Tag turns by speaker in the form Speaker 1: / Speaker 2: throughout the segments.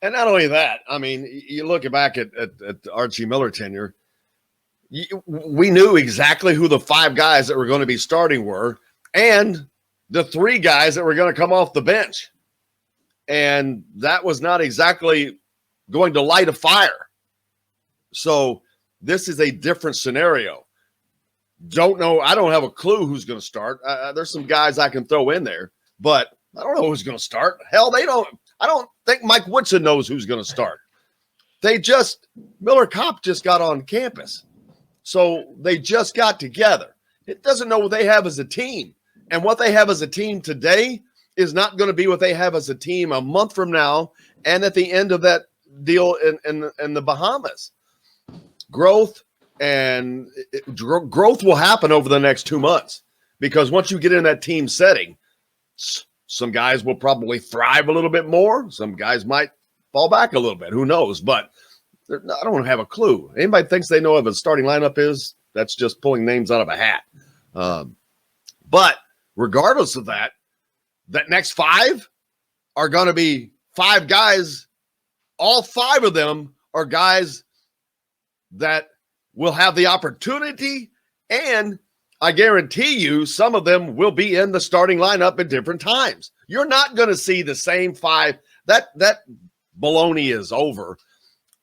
Speaker 1: And not only that, I mean, you look back at Archie Miller tenure, we knew exactly who the 5 guys that were going to be starting were and the 3 guys that were going to come off the bench. And that was not exactly going to light a fire. So this is a different scenario. Don't know. I don't have a clue who's going to start. There's some guys I can throw in there, but I don't know who's going to start. Hell, they don't. I don't think Mike Woodson knows who's going to start. Miller Kopp just got on campus. So they just got together. It doesn't know what they have as a team. And what they have as a team today is not going to be what they have as a team a month from now and at the end of that deal in the Bahamas. Growth will happen over the next 2 months because once you get in that team setting, some guys will probably thrive a little bit more. Some guys might fall back a little bit. Who knows? But I don't have a clue. Anybody thinks they know what a starting lineup is, that's just pulling names out of a hat. But regardless of that next 5 are going to be 5 guys. All 5 of them are guys that will have the opportunity, and I guarantee you some of them will be in the starting lineup at different times. You're not going to see the same 5. That baloney is over.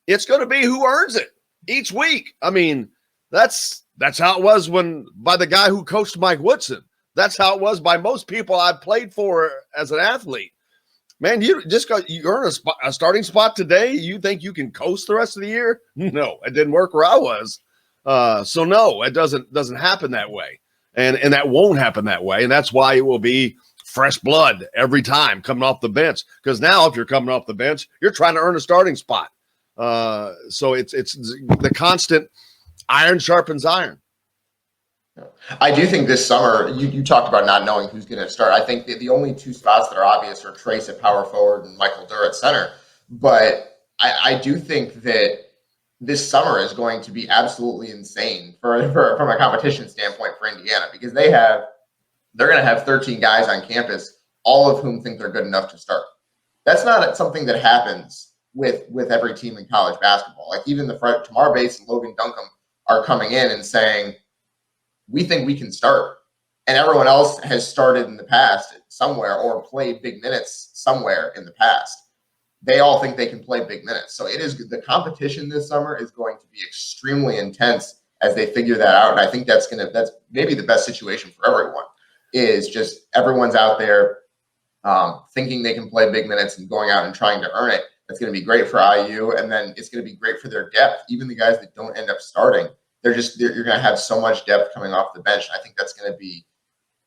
Speaker 1: It's going to be who earns it each week. I mean, that's how it was by the guy who coached Mike Woodson. That's how it was by most people I've played for as an athlete. Man, you earn a starting spot today. You think you can coast the rest of the year? No, it didn't work where I was. So no, it doesn't happen that way. And that won't happen that way. And that's why it will be fresh blood every time coming off the bench. Because now if you're coming off the bench, you're trying to earn a starting spot. So it's the constant iron sharpens iron.
Speaker 2: I do think this summer, you talked about not knowing who's going to start. I think the only 2 spots that are obvious are Trace at power forward and Michael Durr at center. But I do think that this summer is going to be absolutely insane from a competition standpoint for Indiana, because they're going to have 13 guys on campus, all of whom think they're good enough to start. That's not something that happens with every team in college basketball. Like even Tamar Bates and Logan Duncombe are coming in and saying, we think we can start. And everyone else has started in the past somewhere or played big minutes somewhere in the past. They all think they can play big minutes. So the competition this summer is going to be extremely intense as they figure that out. And I think that's maybe the best situation for everyone, is just everyone's out there thinking they can play big minutes and going out and trying to earn it. That's going to be great for IU. And then it's going to be great for their depth. Even the guys that don't end up starting, you're going to have so much depth coming off the bench. I think that's going to be,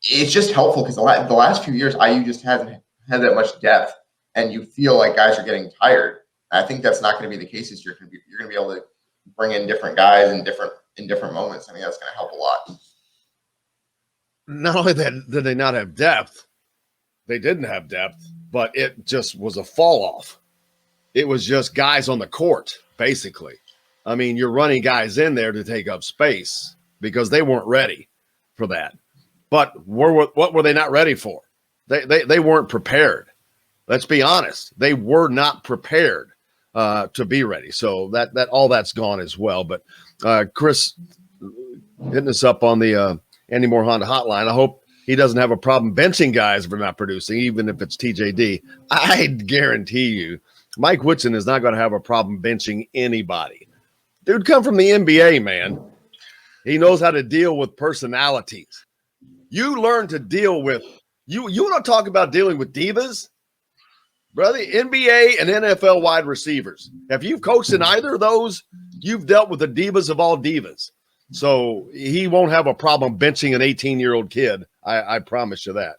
Speaker 2: it's just helpful because the last few years, IU just hasn't had that much depth, and you feel like guys are getting tired. I think that's not going to be the case this year. You're going to be able to bring in different guys in different moments. I think that's going to help a lot.
Speaker 1: Not only did they not have depth, they didn't have depth, but it just was a fall off. It was just guys on the court, basically. I mean, you're running guys in there to take up space because they weren't ready for that. But what were they not ready for? They weren't prepared. Let's be honest. They were not prepared to be ready. So that all that's gone as well. But Chris hitting us up on the Andy Moore Honda hotline. I hope he doesn't have a problem benching guys if they're not producing, even if it's TJD. I guarantee you, Mike Woodson is not going to have a problem benching anybody. Dude, come from the NBA, man. He knows how to deal with personalities. You learn to deal with you want to talk about dealing with divas? Brother, NBA and NFL wide receivers. If you've coached in either of those, you've dealt with the divas of all divas. So he won't have a problem benching an 18-year-old kid. I promise you that.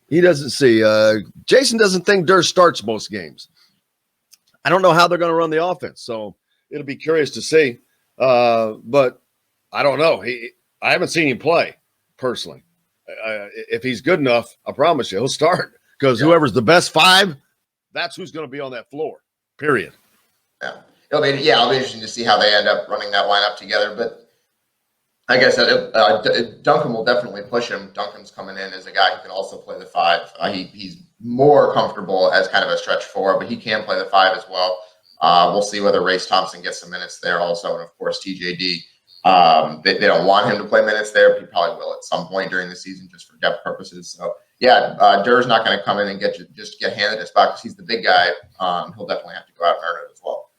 Speaker 1: He doesn't see. Jason doesn't think Durr starts most games. I don't know how they're going to run the offense, so it'll be curious to see. But I don't know. I haven't seen him play personally. If he's good enough, I promise you, he'll start because whoever's the best 5, that's who's going to be on that floor, period.
Speaker 2: Yeah. It'll be interesting to see how they end up running that lineup together. But like I said, Duncan will definitely push him. Duncan's coming in as a guy who can also play the 5. He's more comfortable as kind of a stretch 4, but he can play the 5 as well. We'll see whether Race Thompson gets some minutes there also, and of course TJD. They don't want him to play minutes there, but he probably will at some point during the season just for depth purposes. So yeah, Durr's not going to come in and just get handed a spot because he's the big guy. He'll definitely have to go out and earn it as well.